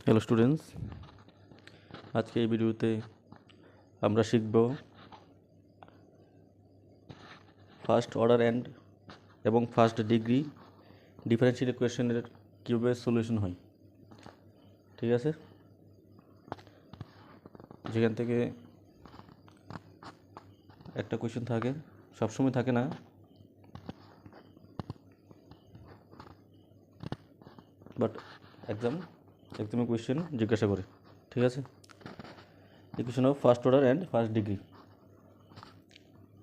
Hello students, আজকে এই ভিডিওতে আমরা শিখব ফার্স্ট অর্ডার অ্যান্ড এবং ফার্স্ট ডিগ্রি ডিফারেনশিয়াল ইকুয়েশনের কীভাবে সলিউশন হয়। ঠিক আছে, যেখান থেকে একটা কোয়েশ্চেন থাকে, সবসময় থাকে না, বাট এক্সামে কোয়েশ্চেন জিজ্ঞাসা করে। ঠিক আছে, equation of first order and first degree,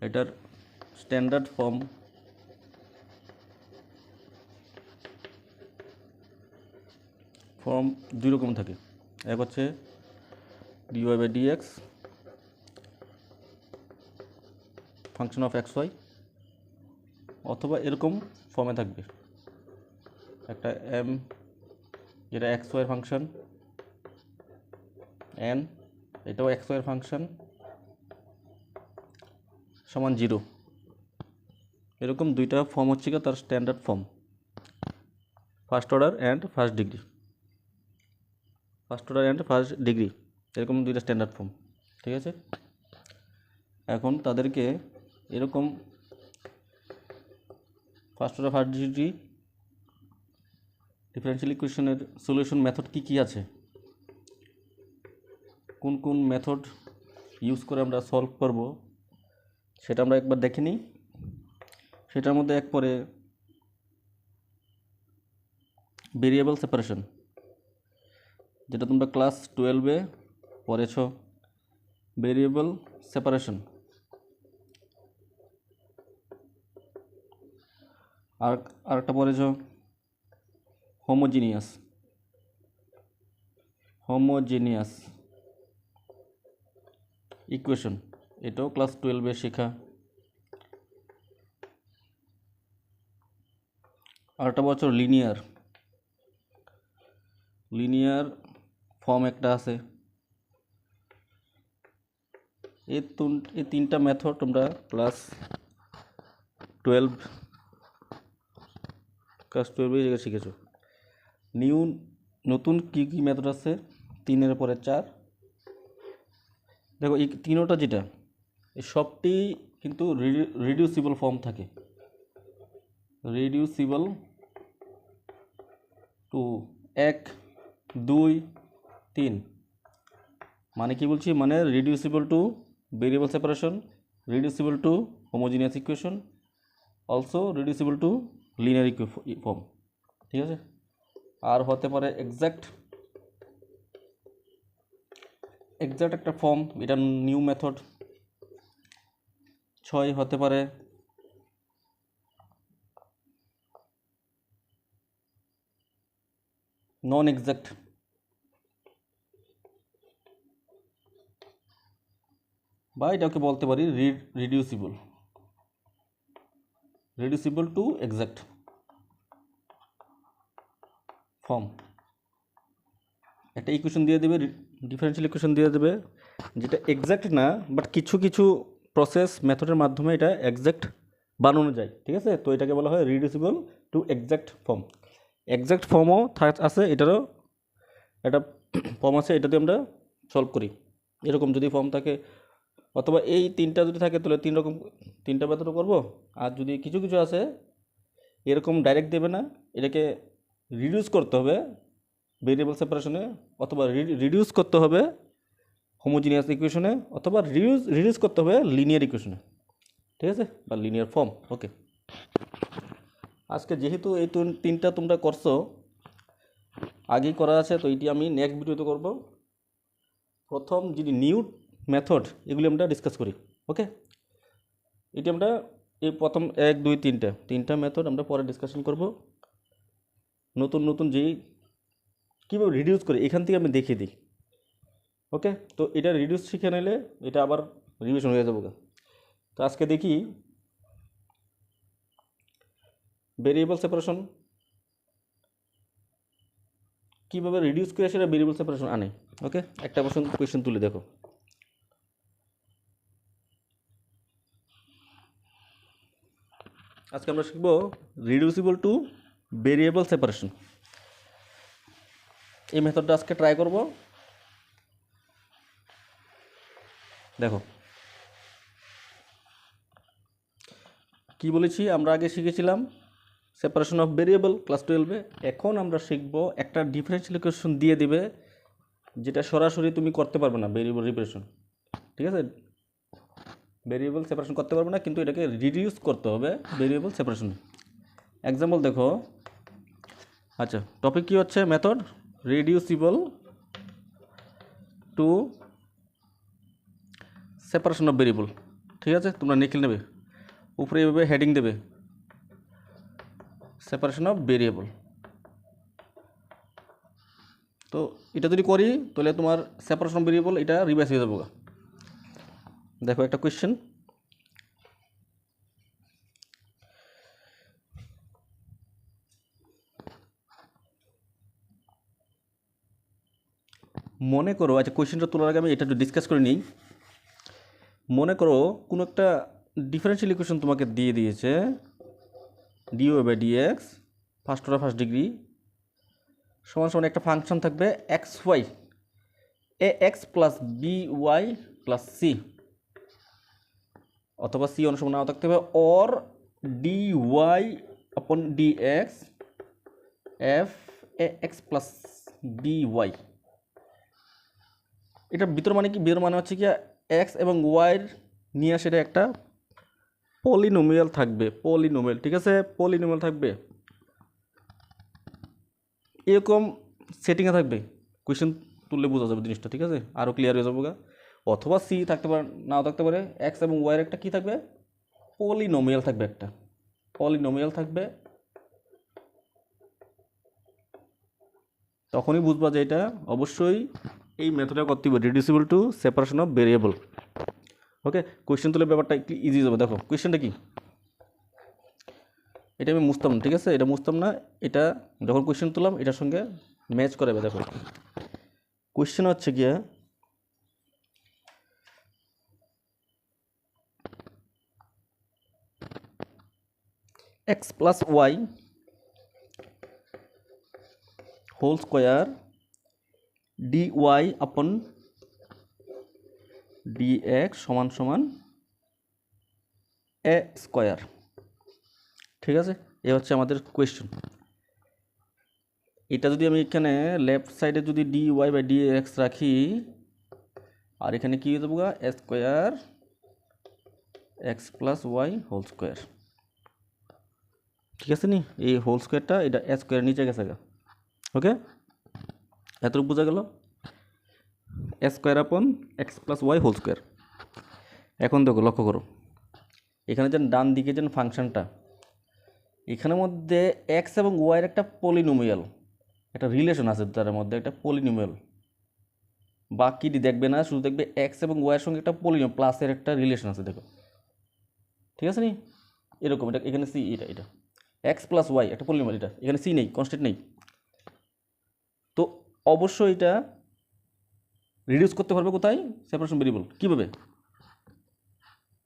এটার স্ট্যান্ডার্ড ফর্ম দুই রকম থাকে। এক হচ্ছে dy by dx function of x y, অথবা এরকম ফর্মে থাকবে একটা এম, যেটা এক্স ওয়াইয়ের ফাংশন, এন, এটাও এক্স ওয়াইয়ের ফাংশন, সমান 0। এরকম দুইটা ফর্ম হচ্ছে কি তার standard form, first order and first degree. এরকম দুইটা স্ট্যান্ডার্ড ফর্ম। ঠিক আছে, এখন তাদেরকে এরকম first order first degree differential ইকুয়েশনের সলিউশন মেথড কী আছে, কোন কোন মেথড ইউজ করে আমরা সলভ করব, সেটা আমরা একবার দেখে নিই। সেটার মধ্যে এক পরে ভেরিয়েবল সেপারেশন, যেটা তোমরা ক্লাস 12-এ পড়েছ, ভেরিয়েবল সেপারেশন। আর একটা পড়েছ হোমোজিনিয়াস ইকুয়েশন, এটাও ক্লাস 12-এ শেখা। আরেকটা বছর লিনিয়ার ফর্ম একটা আছে। এই তিনটা মেথড তোমরা ক্লাস 12 শিখেছো। নতুন কী মেথড আছে, 3-এর পরে 4। দেখো এই তিনোটা যেটা, এই সবটি কিন্তু রিডিউসিবল ফর্ম থাকে, রিডিউসিবল টু 1, 2, 3। মানে কি বলছি, মানে reducible to variable separation, reducible to homogeneous equation, also reducible to linear form. ঠিক আছে, আর হতে পারে এক্সাক্ট একটা ফর্ম, এটা নিউ মেথড। 6 হতে পারে নন এক্সাক্ট, বা এটাকে বলতে পারি রিডিউসিবল টু এক্সাক্ট ফর্ম। একটা ইকুয়েশন দিয়ে দেবে, ডিফারেনশিয়াল ইকুয়েশন দিয়ে দেবে, যেটা এক্সাক্ট না, বাট কিছু কিছু প্রসেস মেথডের মাধ্যমে এটা এক্সাক্ট বানানো যায়। ঠিক আছে, তো এটাকে বলা হয় রিডিউসিবল টু এক্সাক্ট ফর্ম। এক্সাক্ট ফর্মও আছে, এটারও একটা ফর্ম আছে, এটাতে আমরা সলভ করি। এরকম যদি ফর্ম থাকে, অথবা এই তিনটা যদি থাকে, তাহলে তিনটা মেথডও করবো। আর যদি কিছু কিছু আছে এরকম ডাইরেক্ট দেবে না, এটাকে রিডিউস করতে হবে ভেরিয়েবল সেপারেশনে, অথবা রিডিউস করতে হবে হোমোজিনিয়াস ইকুয়েশনে, অথবা রিডিউস করতে হবে লিনিয়ার ইকুয়েশনে। ঠিক আছে, বা লিনিয়ার ফর্ম। ওকে, আজকে যেহেতু এই তিনটা তোমরা করছো, আগেই করা আছে, তো এটি আমি নেক্সট ভিডিওতে করব। প্রথম যদি নিউ মেথড, এগুলি আমরা ডিসকাস করি। ওকে, এটি আমরা এই প্রথম 1, 2, 3টা মেথড আমরা পরে ডিসকাশন করব। নতুন যেই কীভাবে রিডিউস করি এখান থেকে আমি দেখিয়ে দিই। ওকে, তো এটা রিডিউস শিখে নিলে এটা আবার রিভিশন হয়ে যাবো। তো আজকে দেখি ভেরিয়েবল সেপারেশন কীভাবে রিডিউস করে সেটা ভেরিয়েবল সেপারেশন আনে। ওকে, একটা কোয়েশ্চেন তুলে দেখো। আজকে আমরা শিখব রিডিউসিবল টু ভেরিয়েবল সেপারেশন। এই মেথডটা আজকে ট্রাই করব। দেখো কি বলেছি, আমরা আগে শিখেছিলাম সেপারেশন অফ ভেরিয়েবল ক্লাস 12-এ। এখন আমরা শিখব একটা ডিফারেনশিয়াল ইকুয়েশন দিয়ে দিবে, যেটা সরাসরি তুমি করতে পারবে না ভেরিয়েবল রিপ্রেজেন্টেশন, ঠিক আছে? ভেরিয়েবল সেপারেশন করতে পারবে না, কিন্তু এটাকে রিডিউস করতে হবে ভেরিয়েবল সেপারেশন। এক্সাম্পল দেখো, আচ্ছা টপিক কি হচ্ছে, method reducible to separation of variable, ঠিক আছে? তোমরা লিখে নেবে, উপরে এভাবে হেডিং দেবে সেপারেশন অফ ভেরিয়েবল। তো এটা যদি করি তাহলে তোমার সেপারেশন অফ ভেরিয়েবল এটা রিভাইজ হয়ে যাবে। দেখো একটা কোয়েশ্চেন, মনে করো, আচ্ছা কোয়েশ্চেনটা তোলার আগে আমি এটা একটু ডিসকাস করে নিই। মনে করো কোনো একটা ডিফারেনশিয়াল ইকুয়েশন তোমাকে দিয়ে দিয়েছে, dy by dx first order first degree সমান সমান একটা ফাংশন থাকবে x y, a x plus b y plus c, অথবা সি অনুসমান নাও থাকতে হবে, or d y upon d x f a x plus b y. এটার ভিতর মানে কি, ভিতর মানে হচ্ছে কি এক্স এবং ওয়াইয়ের নিয়ে আসে একটা পলিনোমিয়াল থাকবে, পলিনোমিয়াল, ঠিক আছে? পলিনোমিয়াল থাকবে, এরকম সেটিংয়ে থাকবে। কোয়েশ্চেন তুললে বোঝা যাবে জিনিসটা, ঠিক আছে? আরও ক্লিয়ার হয়ে যাবো গা। অথবা সি থাকতে পারে, নাও থাকতে পারে, এক্স এবং ওয়াইয়ের একটা কী থাকবে, পলিনোমিয়াল থাকবে, একটা পলিনোমিয়াল থাকবে। তখনই বুঝবা যে এটা অবশ্যই এই মেথডে করতে হবে, reducible to separation of variable. Okay, question তুলে ব্যাপারটা একটু ইজি যাবে। দেখো কোয়েশ্চেনটা কি, এটা আমি মুছতাম না, ঠিক আছে? এটা মুছতাম না, এটা যখন কোয়েশ্চেন তুললাম এটার সঙ্গে ম্যাচ করাবে। দেখো কোয়েশ্চেন হচ্ছে গিয়ে x plus y whole square d y upon d x সমান সমান এ স্কোয়ার, ঠিক আছে? এ হচ্ছে আমাদের কোয়েশ্চেন। এটা যদি আমি এখানে লেফট সাইডে যদি d y by d x রাখি, আর এখানে কী হয়ে যাবো গা, a square x plus y whole square, ঠিক আছে? নি এই হোল স্কোয়ারটা এটা এ স্কোয়ার নিচে গেছে গা। ওকে, এতটুকু বোঝা গেল, a square upon x plus y whole square. এখন দেখো লক্ষ্য করো, এখানে যেন ডান দিকে যেন ফাংশনটা, এখানের মধ্যে এক্স এবং ওয়াইয়ের একটা পলিনোমিয়াল, একটা রিলেশন আছে তার মধ্যে, একটা পলিনোমিয়াল। বাকিটি দেখবে না, শুধু দেখবে এক্স এবং ওয়াইয়ের সঙ্গে একটা পলিনোমিয়াল প্লাসের একটা রিলেশন আছে, দেখো, ঠিক আছে? নি এরকম, এটা এখানে সি, এটা এটা এক্স প্লাস ওয়াই একটা পলিনোমিয়াল, এটা এখানে সি নেই, কনস্ট্যান্ট নেই। তো অবশ্যই এটা রিডিউস করতে পারবে কোথায়, সেপারেশন ভেরিয়েবল। কীভাবে,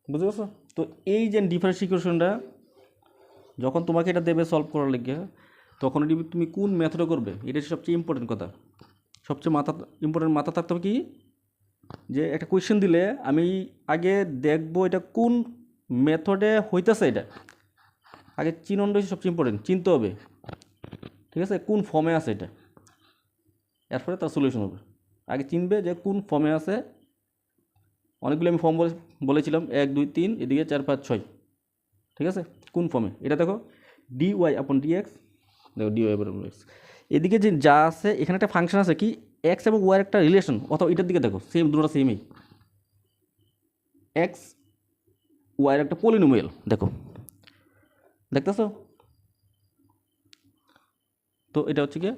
বুঝতে পারছো? তো এই যে ডিফারেন্সিয়াল ইকুয়েশনটা যখন তোমাকে এটা দেবে সলভ করার লেগে, তখন এটি তুমি কোন মেথডে করবে, এটা সবচেয়ে ইম্পর্টেন্ট কথা। সবচেয়ে ইম্পর্টেন্ট মাথা থাকতে হবে কি, যে একটা কোয়েশ্চেন দিলে আমি আগে দেখবো এটা কোন মেথডে হইতেছে, এটা আগে চিননটা হচ্ছে সবচেয়ে ইম্পর্টেন্ট, চিনতে হবে, ঠিক আছে? কোন ফর্মে আছে এটা, এরপরে তার সলিউশন হবে। আগে চিনবে যে কোন ফর্মে আছে। অনেকগুলো আমি ফর্ম বলেছিলাম, 1 2 3 এদিকে 4 5 6, ঠিক আছে? কোন ফর্মে এটা দেখো, D y upon d x, দেখো ডি ওয়াই আপন এক্স, এদিকে যে যা আছে এখানে একটা ফাংশন আছে কি, এক্স এবং ওয়াই একটা রিলেশন, অথবা এটার দিকে দেখো সেম, দুটোটা সেমই, এক্স ওয়াইয়ের একটা পলিনোমিয়াল, দেখো দেখতেছো? তো এটা হচ্ছে কি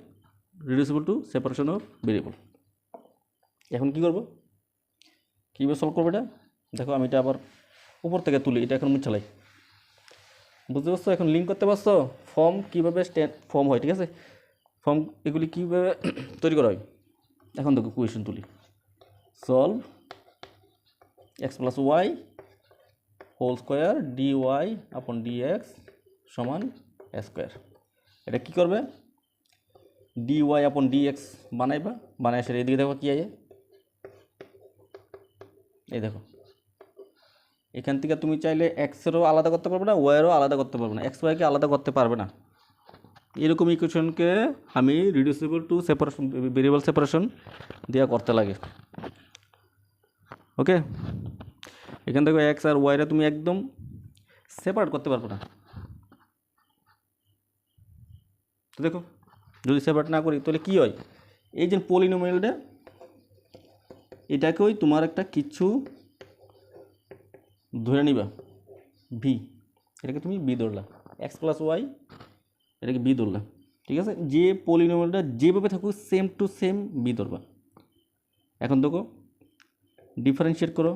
রিডিউসিবল টু সেপারেশন অফ ভেরিয়েবল। এখন কি করবো, কীভাবে সলভ করবো এটা? দেখো আমি এটা আবার উপর থেকে তুলি, এটা এখন মুছালাই, বুঝতে পারছো? এখন লিঙ্ক করতে পারছো ফর্ম কীভাবে ফর্ম হয়, ঠিক আছে? ফর্ম এগুলি কীভাবে তৈরি করা হয়। এখন দেখো কোয়েশন তুলি, solve x plus y whole square d y upon d x সমান স্কোয়ার। এটা কী করবে, dy আপন dx বানাইবা, বানাই সেটা এদিকে দেখো কি আছে, এই দেখো এখান থেকে তুমি চাইলে এক্সেরও আলাদা করতে পারবে না, ওয়াইয়েরও আলাদা করতে পারবে না, এক্স ওয়াইকে আলাদা করতে পারবে না। এরকম ইকুয়েশনকে আমি রিডিউসিবল টু সেপারেশন, ভেরিয়েবল সেপারেশন দেওয়া করতে লাগে। ওকে, এখান থেকে এক্স আর ওয়াইরা তুমি একদম সেপারেট করতে পারবে না। তো দেখো যদি সেপারেট না করি তাহলে কী হয়, এই যে পলিনোমিয়ালটা এটাকেই তোমার একটা কিছু ধরে নিবা ভি, এটাকে তুমি বি ধরলা, এক্স প্লাস ওয়াই এটাকে বি ধরলা, ঠিক আছে। যে পলিনোমিয়ালটা যেভাবে থাকুক সেম টু সেম বি ধরবা। এখন দেখো ডিফারেন্সিয়েট করো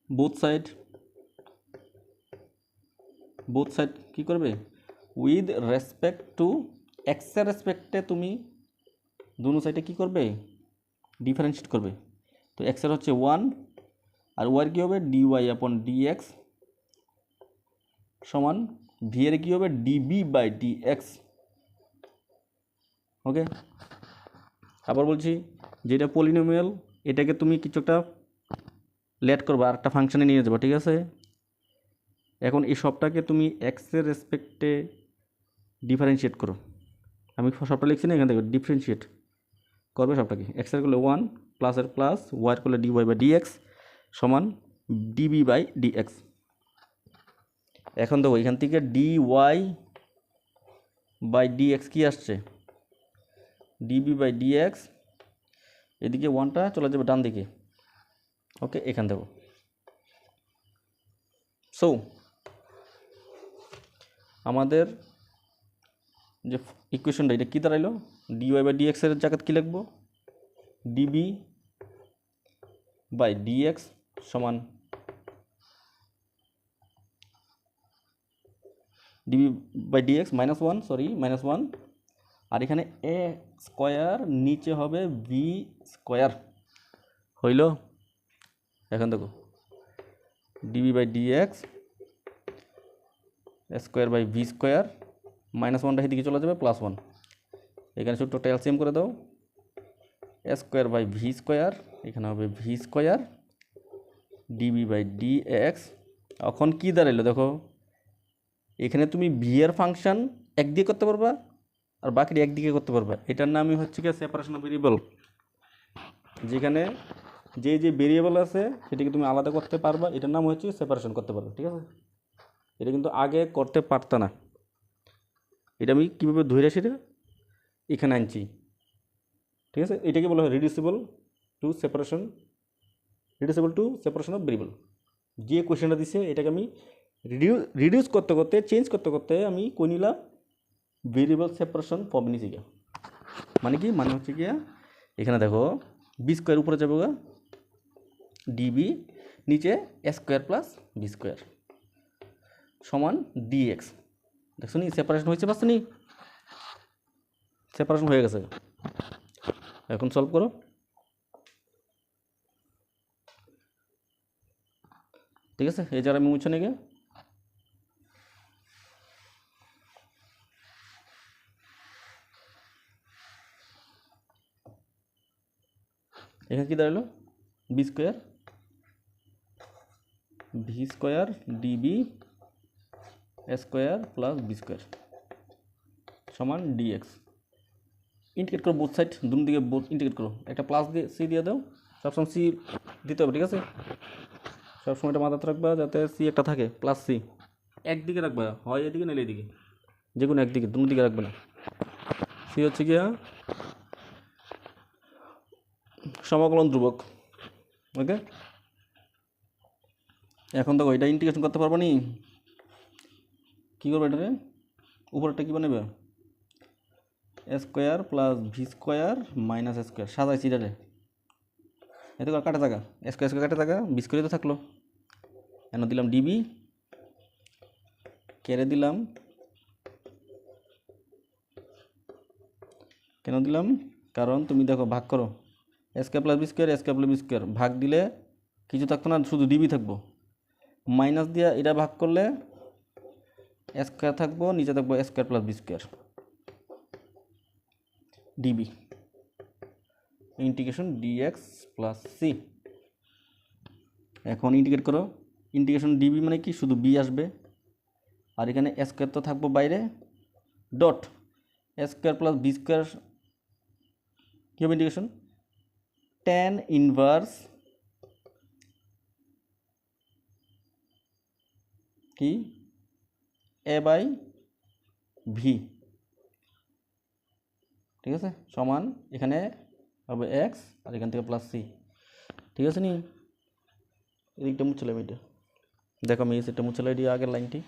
বোথ সাইড কী করবে, উইথ রেসপেক্ট টু এক্সের রেসপেক্টে তুমি দুনো সাইডে কী করবে, ডিফারেন্সিয়েট করবে। তো এক্সের হচ্ছে 1 আর ওয়াইয়ের কী হবে ডিওয়াই আপন ডিএক্স সমান ভি এর কী হবে ডিবি বাই ডিএক্স। ওকে, আবার বলছি যেটা পলিনোমিয়াল এটাকে তুমি কিছু একটা লেট করবা আর একটা ফাংশনে নিয়ে যাবা, ঠিক আছে। এখন এই সবটাকে তুমি এক্সের রেসপেক্টে ডিফারেন্সিয়েট করো, আমি সবটা লিখছি না, এখান থেকে ডিফারেন্সিয়েট করবে সবটাকে, এক্সের করলে 1 প্লাসের প্লাস ওয়াইয়ের করলে ডিওয়াই বাই ডিএক্স সমান ডিবি বাই ডিএক্স। এখন দেখো এখান থেকে ডিওয়াই বাই ডিএক্স কী আসছে, ডিবি বাই ডিএক্স, এদিকে 1টা চলে যাবে ডান দিকে। ওকে, এখান দেখো সো আমাদের যে ইকুয়েশনটা এটা কী দাঁড়াইলো, ডিওয়াই বাই ডিএক্সের জায়গায় কী লিখবো, ডিবি বাই ডিএক্স সমান ডিবি বাই ডিএক্স -1 আর এখানে এ স্কোয়ার নিচে হবে বি স্কোয়ার, হইল। এখন দেখো dv by dx square by v square, -1টা এদিকে চলে যাবে +1, এখানে ছোট্ট এলসিএম করে দাও, স্কোয়ার বাই ভি স্কোয়ার, এখানে হবে v square db by dx. এখন কী দাঁড়াইলো দেখো, এখানে তুমি ভি এর ফাংশন একদিকে করতে পারবা আর বাকিটা একদিকে করতে পারবা, এটার নামই হচ্ছে কি সেপারেশন অফ ভেরিয়েবল। যেখানে যে যে ভেরিয়েবল আছে সেটাকে তুমি আলাদা করতে পারবা, এটার নাম হচ্ছে সেপারেশন করতে পারবে, ঠিক আছে। এটা কিন্তু আগে করতে পারত না, এটা আমি কীভাবে ধরে সেটা এখানে আনছি, ঠিক আছে। এটাকে বলা হয় রিডিউসিবল টু সেপারেশন অফ ভেরিয়েবল। যে কোয়েশ্চেনটা দিছে এটাকে আমি রিডিউস করতে করতে চেঞ্জ করতে করতে আমি কই নিলাম ভেরিয়েবল সেপারেশন ফর্ম নিয়েছি গিয়া। মানে কি, মানে হচ্ছে গিয়া এখানে দেখো বি স্কোয়ার উপরে যাবে গা ডিবি, নিচে স্কোয়ার প্লাস বি স্কোয়ার সমান ডিএক্স। দেখছো নি সেপারেশন হয়েছে, পাচ্ছ নি সেপারেশন হয়ে গেছে। এখন সলভ করো, ঠিক আছে। এই যারা আমি মুছে নিয়ে এখানে কি দাঁড়ালো b square db square plus b square সমান ডিএক্স। ইন্টিগ্রেট করো বোথ সাইড, দুটো দিকে বোথ ইন্টিগ্রেট করো, একটা প্লাস দিয়ে সি দিয়ে দাও, সবসময় সি দিতে হবে, ঠিক আছে। সবসময় এটা মাথাতে রাখবা যাতে সি একটা থাকে, প্লাস সি একদিকে রাখবা, হয় এদিকে নাহলে এদিকে, যে কোনো একদিকে, দুটো দিকে রাখবে না। সি হচ্ছে গিয়া সমাকলন ধ্রুবক। ওকে, এখন দেখো এটা ইন্টিগ্রেশন করতে পারবো নি, কী করবো এটারে, উপরেরটা কী বানাবে square plus v square minus square, সাজাইছি এটারে, এতে কাটা থাকা স্কোয়ার কাটা থাকা বি স্কোয়ারই তো থাকলো। এনে দিলাম ডিবি, কেড়ে দিলাম, কেন দিলাম, কারণ তুমি দেখো ভাগ করো স্কোয়ার প্লাস বি স্কোয়ার ভাগ দিলে কিছু থাকতো না, শুধু ডিবি থাকবো, মাইনাস দিয়ে এটা ভাগ করলে স্কোয়ার থাকবো, নিচে থাকবো square plus b square, db, integration dx plus c. এখন ইন্টিগ্রেট করো, ইন্টিগ্রেশন ডিবি মানে কি, শুধু বি আসবে, আর এখানে এ স্কোয়ার তো থাকবো বাইরে, dot a square plus b square কী হবে ইন্টিগ্রেশন, ট্যান ইনভার্স কি এ বাই ভি, ঠিক আছে, সমান এখানে হবে এক্স আর এখান থেকে প্লাস সি, ঠিক আছে নি। এদিকটা মুছলাম, এটা দেখো আমি সেটা মুছলাই দিয়ে আগের লাইনটি,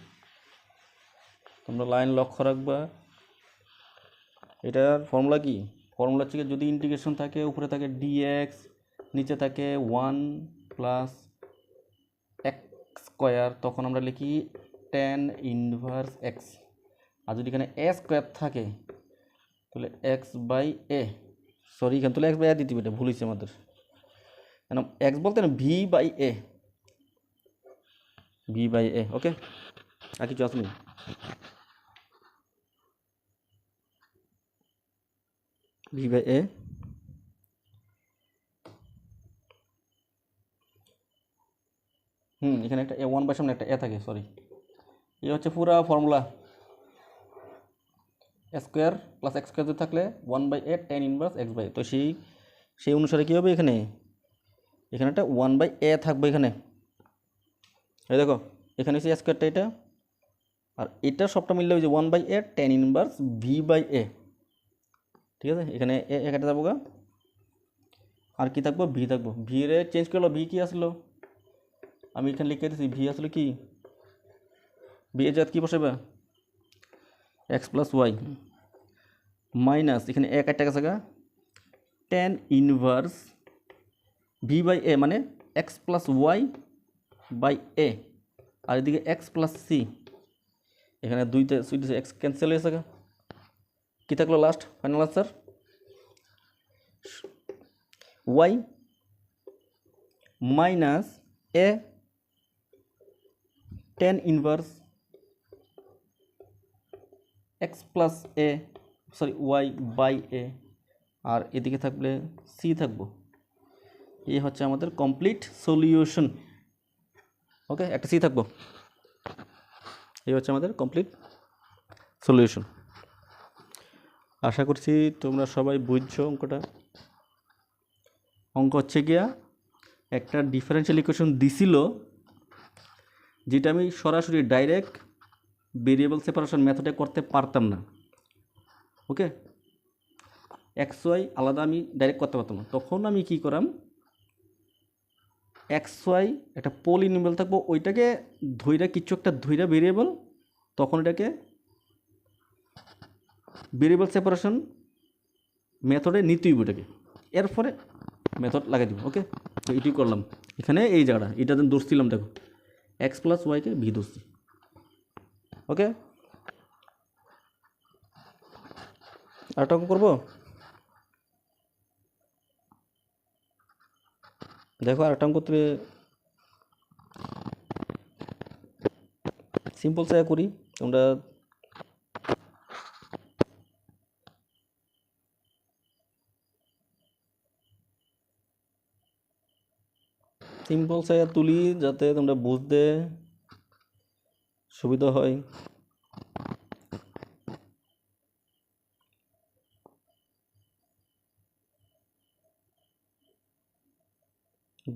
তোমরা লাইন লক্ষ্য রাখবা। এটার ফর্মুলা কি, ফর্মুলা হচ্ছে যদি ইন্টিগ্রেশন থাকে উপরে থাকে ডিএক্স, নিচে থাকে 1 প্লাস এক্স স্কোয়ার, তখন আমরা লিখি ট্যান ইনভার্স এক্স। আর যদি এখানে এ স্কোয়ার থাকে তাহলে এক্স বাই এ, সরি এখানে তাহলে এক্স বাই এ দিতে হবে, এটা ভুল হয়েছে আমাদের, কেন এক্স বলতে না v by a, v by a, okay. আর কিছু আসেনি, ভি বাই এ, এখানে একটা এ ওয়ান বাই সামনে একটা এ থাকে, সরি, এই হচ্ছে পুরা formula. Square plus x square যদি থাকলে 1/a tan inverse x by, তো সেই অনুসারে কী হবে, এখানে একটা 1/a থাকবে এখানে, এই দেখো এখানে হচ্ছে স্কোয়ারটা এটা, আর এটা সবটা মিললে ওই যে 1/a tan inverse v by a, ঠিক আছে, এখানে এ কেটে যাবো গা, আর কি থাকবো, ভি থাকবো, ভি রে চেঞ্জ করলো, ভি কি আসলো, আমি এখানে লিখে দিচ্ছি ভি আসলো কি, ভি এর জায়গায় কী বসাবে, এক্স প্লাস ওয়াই মাইনাস এখানে এক একটা গেছে গা ট্যান ইনভার্স ভি বাই এ মানে x plus y by a, আর এদিকে এক্স প্লাস সি, এখানে দুইটা সুইট এক্স ক্যান্সেল হয়েছে গা, কী থাকলো last final answer, y minus a tan inverse x plus a, sorry y by a, আর এদিকে থাকলে সি থাকবো, এই হচ্ছে আমাদের কমপ্লিট সলিউশন, ওকে, একটা সি থাকবো, এই হচ্ছে আমাদের কমপ্লিট সলিউশন। আশা করছি তোমরা সবাই বুঝছো অঙ্কটা। অঙ্ক হচ্ছে গিয়া একটা ডিফারেন্সিয়াল ইকুয়েশন দিছিল, যেটা আমি সরাসরি ডাইরেক্ট ভেরিয়েবল সেপারেশন মেথডে করতে পারতাম না, ওকে, এক্স ওয়াই আলাদা আমি ডাইরেক্ট করতে পারতাম না, তখন আমি কি করাম, এক্স ওয়াই একটা পলিনোমিয়াল থাকবো, ওইটাকে ধইরা কিছু একটা ধইরা ভেরিয়েবল, তখন এটাকে ভেরিয়েবল সেপারেশন মেথডে নিতেই ওইটাকে, এরপরে মেথড লাগাই দিব, ওকে। তো এটি করলাম, এখানে এই জায়গাটা এটা ধরছিলাম, দেখো এক্স প্লাস ওয়াইকে ভি ধরছি, ওকে। আরেকটা অঙ্ক করবো, দেখো আরেকটা অঙ্ক করতে সিম্পল সাইয়া করি, তোমরা সিম্পল সাইয়া তুলি যাতে তোমরা বুঝতে সুবিধা হয়,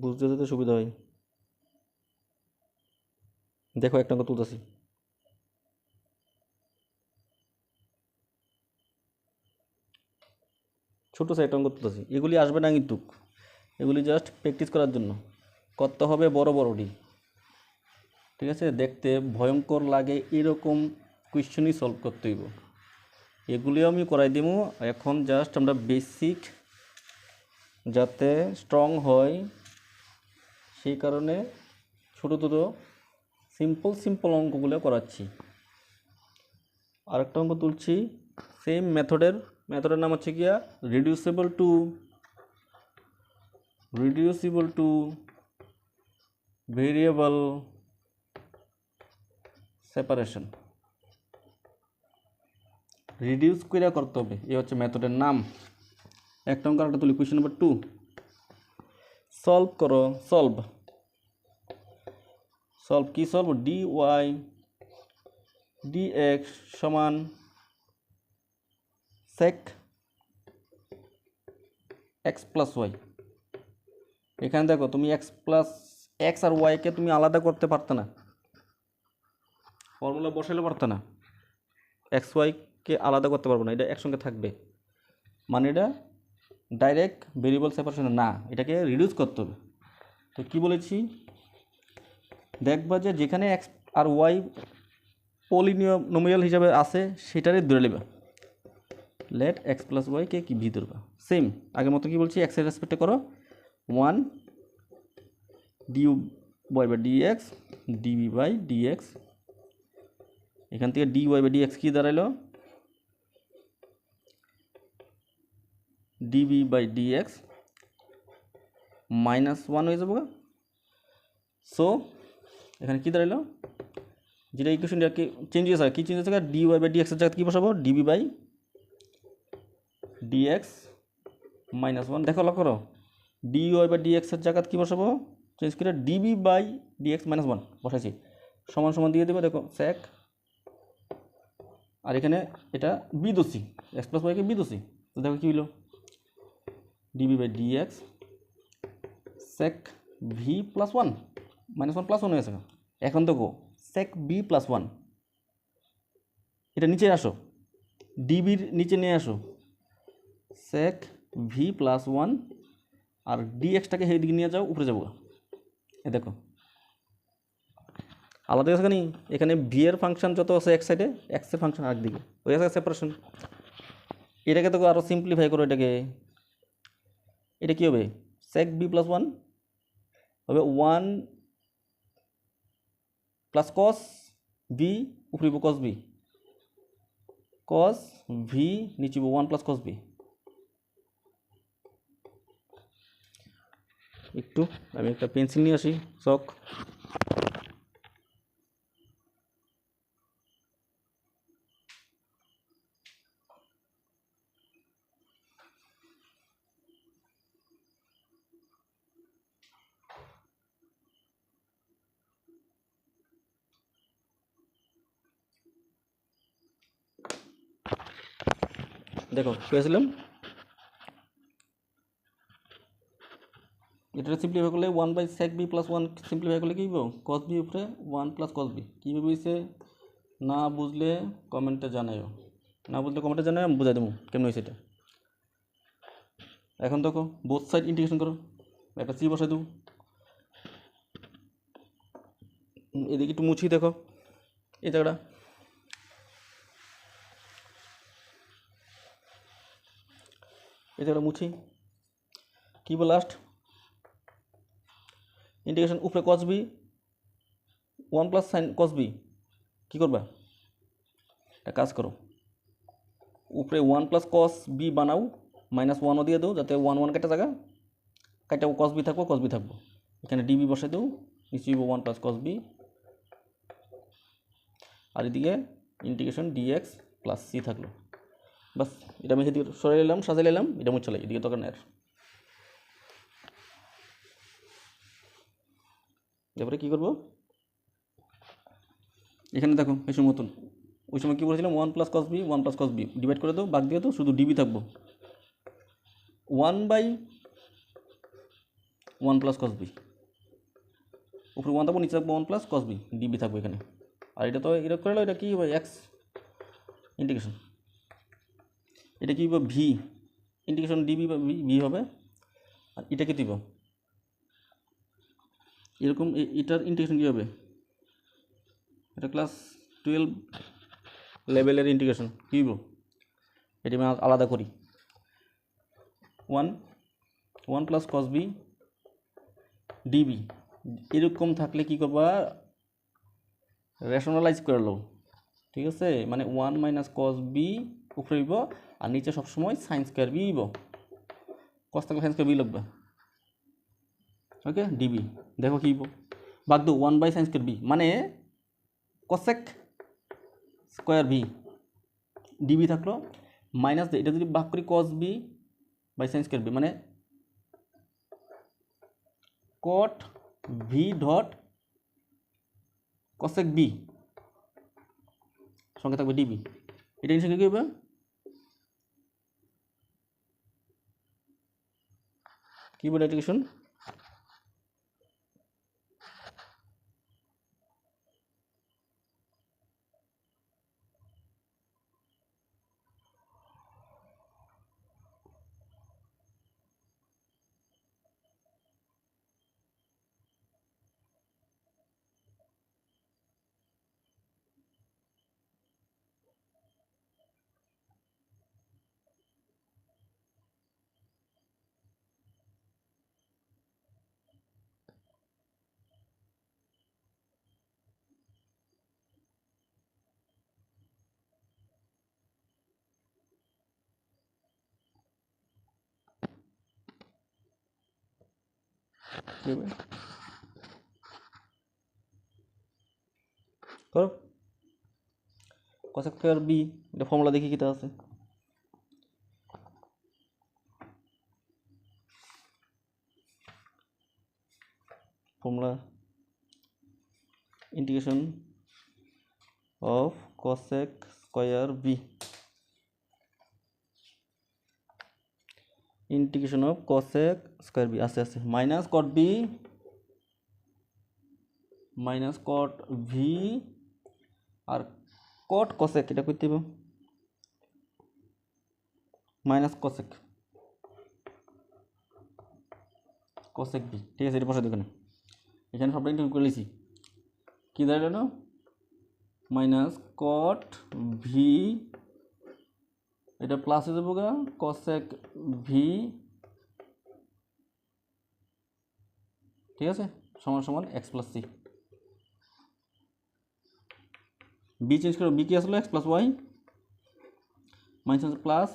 বুঝতে যাতে সুবিধা হয়। দেখো একটা অঙ্ক তুলতেছি, ছোটো সাইড অঙ্ক তুলতেছি, এগুলি আসবে না কিন্তু, এগুলি জাস্ট প্র্যাকটিস করার জন্য করতে হবে, বড় বড়টি, ঠিক আছে, দেখতে ভয়ঙ্কর লাগে এরকম কোয়েশ্চেনই সলভ করতে হইব, এগুলিও আমি করাই দিব। এখন জাস্ট আমরা বেসিক যাতে স্ট্রং হয় সেই কারণে ছোটো ছোটো সিম্পল অঙ্কগুলো করাচ্ছি। আরেকটা অঙ্ক তুলছি সেম মেথডের নাম হচ্ছে গিয়া রিডিউসিবল টু ভেরিয়েবল সেপারেশন, রিডিউস করে করতে হবে, এই হচ্ছে মেথডের নাম। একটা অঙ্ক আরেকটা তুলি। কোয়েশ্চেন নাম্বার 2 সলভ করো। সলভ কি সলভ? dy dx সমান sec x প্লাস ওয়াই। এখানে দেখো তুমি x আর y কে তুমি আলাদা করতে পারতে না, ফর্মুলা বসাইলে পারতে না। এক্স ওয়াইকে আলাদা করতে পারবো না, এটা একসঙ্গে থাকবে। মানে এটা ডাইরেক্ট ভেরিয়েবল সেপারেশন না, এটাকে রিডিউস করতে হবে। তো কি বলেছি, দেখবা যে যেখানে এক্স আর ওয়াই পলিনোমিয়াল হিসাবে আছে সেটারই ধরে নেবে। লেট এক্স প্লাস ওয়াইকে কি ভি ধরবা। সেম আগের মতো কি বলছি, এক্সের রেসপেক্টে করো 1 d y by d x dv by d x. এখান থেকে d y by d x কী দাঁড়াইলো, ডিবি বাই ডি এক্স -1 হয়ে যাবো। সো এখানে কী দাঁড়াইলো, যেটা ইকুয়েশনটা কি চেঞ্জেস হয়, কী চেঞ্জেস হয়, ডি ওয়াই বাই ডি এক্সের জায়গায় কী বসাবো, ডিবি বাই ডি এক্স -1। দেখো লক্ষ্য করো, ডি ওয়াই বাই ডি এক্সের জায়গায় কী বসাবো, চেঞ্জ করে ডিবি বাই ডি এক্স -1 বসাইছি, সমান সমান দিয়ে দেবো। দেখো স্যাক, আর এখানে এটা বি দোষী, এক্স প্লাস ওয়াইকে বি দোষী। তো দেখো কী হলো, db by d x sec v plus 1 -1 plus 1 হয়েছে। এখন দেখো সেক বি প্লাস 1, এটা নিচে আসো, ডিবির নিচে নিয়ে আসো, সেক ভি প্লাস 1 আর ডিএক্সটাকে সেই দিকে নিয়ে যাও, উপরে যাবো। এ দেখো আলাদা আছে কেন, এখানে ভি এর ফাংশন যত আছে এক সাইডে, এক্সের ফাংশন আরেক দিকে, ওই আছে সেপারেশন। এটাকে দেখো আরও সিম্পলিফাই করো, এটা কী হবে, সেক বি প্লাস 1 হবে 1 প্লাস কস বি, উপরে কস বি, কস ভি নিচে 1 প্লাস কস বি। একটু আমি একটা পেন্সিল নিয়ে আসি, চক। দেখো পেয়েছিলাম, এটা সিম্পলিফাই করলে 1 by sec b plus 1 simplify করলে কী হবে, কস বি উপরে 1 প্লাস কস বি। কীভাবে হয়েছে না বুঝলে কমেন্টে জানাইও, আমি বুঝাই দেবো কেমন হয়েছে এটা। এখন দেখো বোথ সাইড ইন্টিগ্রেশন করো, একটা সি বসাই দেবো। এদিকে একটু মুছি, দেখো এই জায়গাটা, মুছি। কী বল লাস্ট ইন্টিগ্রেশন উপরে cos v 1 plus sine cos v, কী করবা, একটা কাজ করো, উপরে 1 প্লাস কস বি বানাও, -1ও দিয়ে দাও, যাতে 1 কেটে জায়গা কাটা কস বি থাকবো। এখানে ডিবি বসাই দেবো, নিচে 1 প্লাস কস বি, আর এদিকে ইন্টিগ্রেশন ডিএক্স প্লাস সি থাকলো। বাস এটা আমি সেদিকে সরে নিলাম, সাজাই নিলাম, এটা মুছে চলে এদিকে দরকার নেই। এরপরে কী করবো, এখানে দেখো এই সময় মতন, ওই সময় কী বলেছিলাম 1 প্লাস কস বি ডিভাইড করে দাও, বাদ দিয়ে দাও, শুধু ডিবি থাকবো 1 বাই 1 প্লাস কস বি, উপরে 1 থাকবো, নিচে থাকবো 1 প্লাস কস বি, ডিবি থাকবো এখানে। আর এটা তো এটা করে এটা কী হবে, এক্স ইন্টিগ্রেশন, এটা কী হবে ভি ইন্টিগ্রেশন ডিবি বা ভি হবে। আর এটা কী দিব, এরকম এটার ইন্টিগ্রেশন কী হবে, এটা ক্লাস 12 লেভেলের ইন্টিগ্রেশন কী হইব, এটি আমি আলাদা করি। 1 প্লাস কস বি ডিবি, এরকম থাকলে কী করবা, রেশনালাইজ করে লো, ঠিক আছে। মানে 1 মাইনাস কস বি উপরে হইব, আর নিচে সবসময় সাইন স্কোয়ার বি হইব, কস থাকলে সাইন স্কোয়ার বি লাগবে, ওকে। ডিবি দেখো কী হইব, ভাগ দো 1 বাই সাইন স্কোয়ার বি, মানে কসেক স্কোয়ার বি, ডিবি থাকলো মাইনাস, এটা যদি ভাগ করি cos b by sine square b, মানে cot v dot cosec b সঙ্গে থাকবে ডিবি। এটা ইনসাইড কি হবে, কিবোর্ড অ্যাপ্লিকেশন কি হবে করো কসেক স্কয়ার বি, এটা ফর্মুলা দেখি কিটা আছে। Formula integration of cosec square v, integration of cosec square v আছে আছে minus cot v minus cot v আর কট কসেক, এটা করতে হবে মাইনাস কসেক কসেক বি, ঠিক আছে। এটা বসে দেখুন এখানে সবটা ইন্টিগ্রেট করে লিখি, কী দাঁড়ালো মাইনাস কট ভি, এটা প্লাস হয়ে যাবো গা কসেক ভি, ঠিক আছে, সমান সমান x plus c. B change করো, বি কি আসলো x plus y minus plus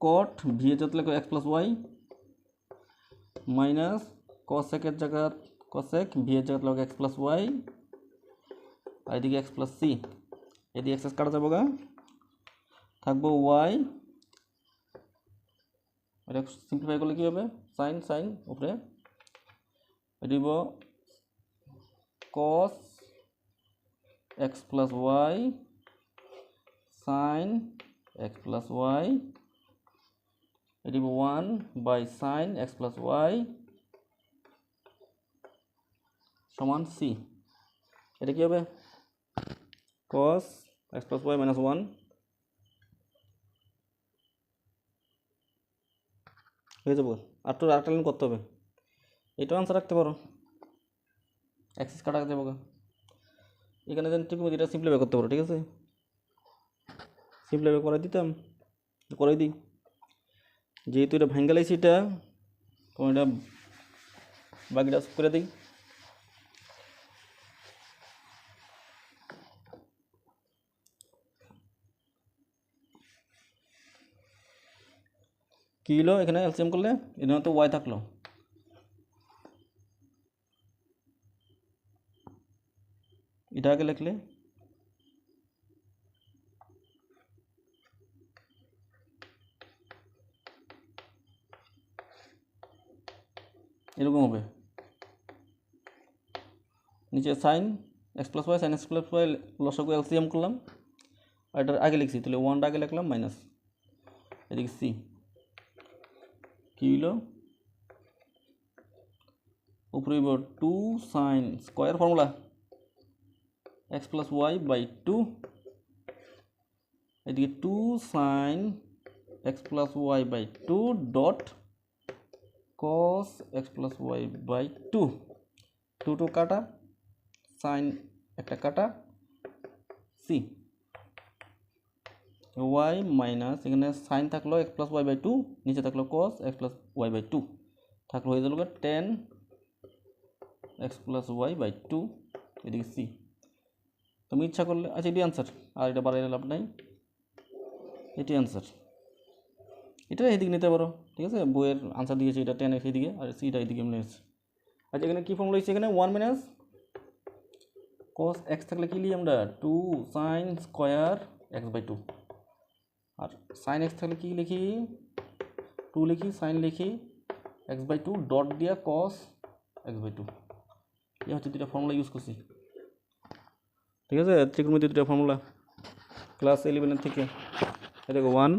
cot v এর জায়গায় লিখো এক্স প্লাস ওয়াই মাইনাস কসেকের জায়গা কসেক ভি এর জায়গায় লিখো এক্স প্লাস ওয়াই আর এদিকে এক্স প্লাস সি, এদিকে এক্স কাটা যাবো গা থাকবো ওয়াই, এটা সিম্পলিফাই করলে কী হবে সাইন সাইন উপরে দিব cos x plus y sine x plus y, এটি 1 by sine x plus y সমান সি। এটা কি হবে cos x plus y minus 1 হয়ে যাবো। আর তো আরেকটা লাইন করতে হবে, এটাও আনসার রাখতে পারো, অ্যাক্সিস কাটা যাবো গা এখানে যেন ঠিক এটা সিম্পলিফাই করতে পারো, ঠিক আছে। সিম্পলিফাই করে দিতাম, করে দিই, যেহেতু এটা ভাঙ্গা লাইছি এটা তোমার এটা বাকিটা করে দিই। কী হলো এখানে এলসিএম করলে এখানে তো ওয়াই থাকলো, এটা আগে লিখলে এরকম হবে, নিচে sine x plus y sine x plus y লসাগু এলসিএম করলাম, আর এটার আগে লিখছি তাহলে ওয়ানটা আগে লিখলাম মাইনাস এদিকে সি, কী হলো উপরে 2 sine square formula x plus y by 2, এদিকে 2 sine x plus y by 2 dot cos x plus y by 2, 2 কাটা সাইন একটা কাটা সি ওয়াই মাইনাস এখানে সাইন থাকলো এক্স প্লাস ওয়াই বাই 2, নিচে থাকলো cos x plus y by 2 থাকলো হয়ে গেল 10 এক্স প্লাস ওয়াই বাই 2, এদিকে সি। তুমি ইচ্ছা করলে আচ্ছা এটি আনসার, আর এটা বাড়াই লাভ নাই, এটি আনসার, এটা এদিকে নিতে পারো, ঠিক আছে। বইয়ের আনসার দিয়েছে এটা 10 এদিকে আর সিটা এদিকে মিলেছে। আচ্ছা এখানে কী ফর্মুলা হয়েছে এখানে 1 মাইনাস কস এক্স থাকলে কী লিখি আমরা 2 সাইন স্কোয়ার এক্স বাই 2, আর সাইন এক্স থাকলে কী লিখি টু লিখি, সাইন লিখি x/2 ডট দিয়া cos x/2, এই হচ্ছে দুইটা ফর্মুলা ইউজ করছি। ঠিক আছে, ত্রিকোণমিতির দুইটা ফর্মুলা ক্লাস 11 থেকে। এটা দেখো 1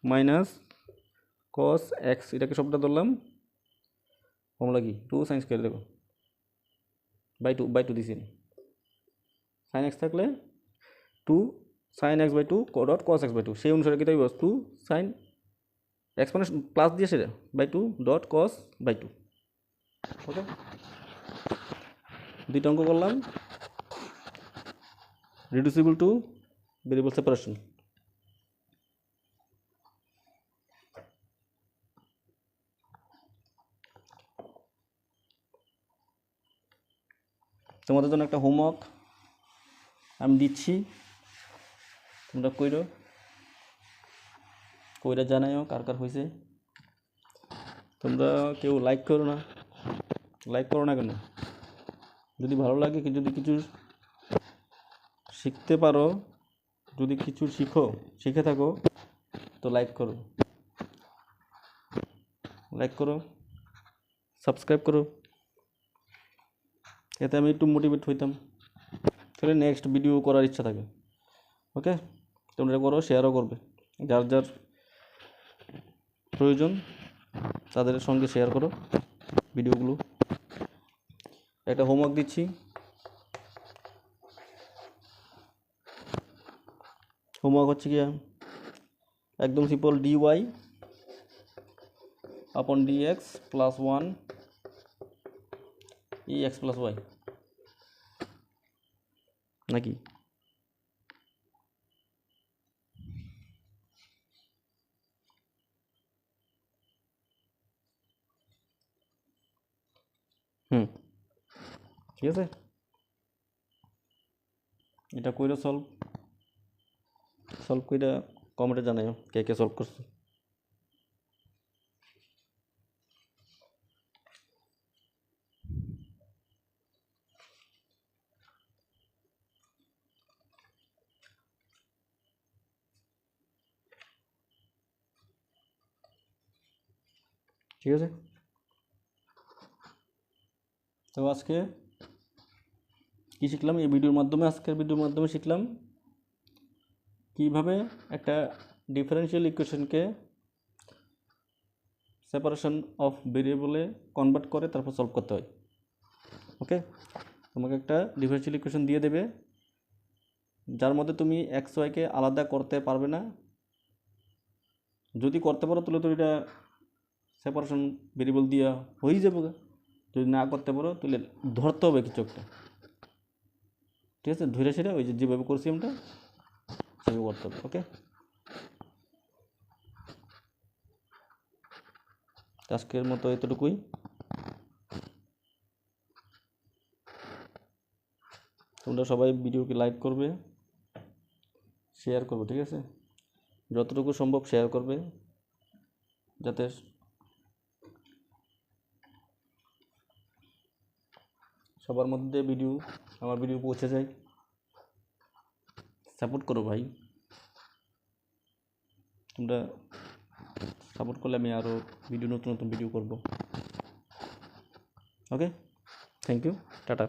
মাইনাস cos x, এটাকে সবটা ধরলাম, ফর্মুলা কি 2 সাইন স্কয়ার, দেখো বাই টু দিছি, সাইন x থাকলে 2 sign x/2 dot cos x/2, সেই অনুসারে কি তাই 2 সাইন x মানে প্লাস দিয়ে সেটা বাই 2 ডট cos/2। ওকে, দুইটা অঙ্ক করলাম, রিডিউসিবল টু ভেরিয়েবল সেপারেশন। তোমাদের জন্য একটা হোমওয়ার্ক আমি দিচ্ছি, তোমরা কইরা জানাইও কার কার হয়েছে। তোমরা কেউ লাইক করো না কেন? যদি ভালো লাগে, যদি কিছু শিখতে পারো, যদি কিছু শিখে থাকো তো লাইক করো, সাবস্ক্রাইব করো, এতে আমি একটু মোটিভেট হইতাম, তাহলে নেক্সট ভিডিও করার ইচ্ছা থাকে। ওকে, তোমরা করো, শেয়ারও করবে, যার যার প্রয়োজন তাদের সঙ্গে শেয়ার করো ভিডিওগুলো। একটা হোমওয়ার্ক দিচ্ছি, হোমওয়ার্ক হচ্ছে কি একদম সিম্পল, dy আপন dx plus 1 ex plus y, নাকি? ঠিক আছে, এটা কইরা সলভ কইরা কমেন্টে জানাইও কে কে সলভ করছো। ঠিক আছে, তো আজকে কি শিখলাম এই ভিডিওর মাধ্যমে? আজকের ভিডিওর মাধ্যমে শিখলাম কিভাবে একটা ডিফারেনশিয়াল ইকুয়েশনকে সেপারেশন অফ ভেরিয়েবলে কনভার্ট করে তারপর সলভ করতে হয়। ওকে, তোমাকে একটা ডিফারেনশিয়াল ইকুয়েশন দিয়ে দেবে যার মধ্যে তুমি এক্স ওয়াইকে আলাদা করতে পারবে না। যদি করতে পারো তাহলে তো এটা সেপারেশন ভেরিয়েবল দিয়ে হয়ে যাবে, যদি না করতে পারো তাহলে ধরতে হবে কিছু একটা। ঠিক আছে, ধরে সেটা ওই যেভাবে করছি আমরা সেভাবে করতে হবে। ওকে, আজকের মতো এতটুকুই। তোমরা সবাই ভিডিওকে লাইক করবে, শেয়ার করবে। ঠিক আছে, যতটুকু সম্ভব শেয়ার করবে যাতে সবার মধ্যে আমার ভিডিও পৌঁছে যায়। সাপোর্ট করো ভাই, তোমরা সাপোর্ট করলে আমি আরও নতুন নতুন ভিডিও করব। ওকে, থ্যাংক ইউ, টাটা।